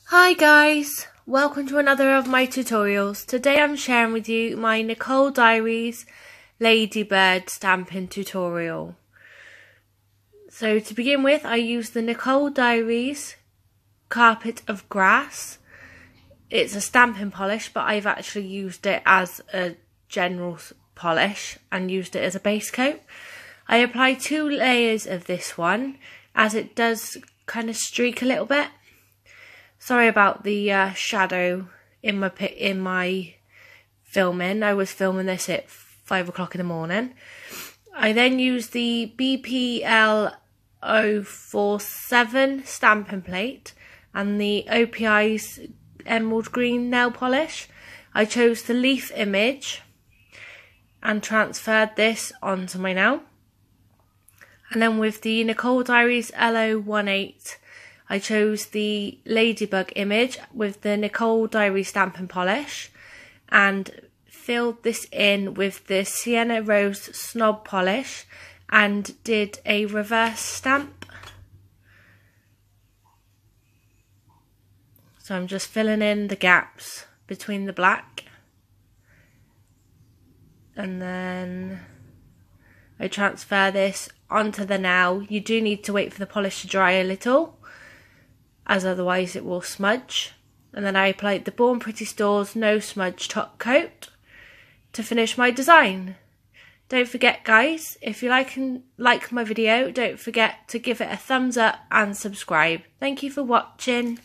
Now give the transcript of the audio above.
Hi guys, welcome to another of my tutorials. Today I'm sharing with you my Nicole Diary's LadyBird stamping tutorial. So to begin with, I use the Nicole Diary's Carpet of Grass. It's a stamping polish, but I've actually used it as a general polish and used it as a base coat. I apply 2 layers of this one as it does kind of streak a little bit. Sorry about the shadow in my filming. I was filming this at 5 o'clock in the morning. I then use the BPL 047 stamping plate and the OPI's emerald green nail polish. I chose the leaf image and transferred this onto my nail. And then with the Nicole Diary's LO18, I chose the ladybug image with the Nicole Diary stamping polish and filled this in with the Sienna Rose snob polish and did a reverse stamp. So I'm just filling in the gaps between the black, and then I transfer this onto the nail. You do need to wait for the polish to dry a little, as otherwise it will smudge. And then I applied the Born Pretty Stores No Smudge Top Coat to finish my design. Don't forget guys, if you like my video, don't forget to give it a thumbs up and subscribe. Thank you for watching.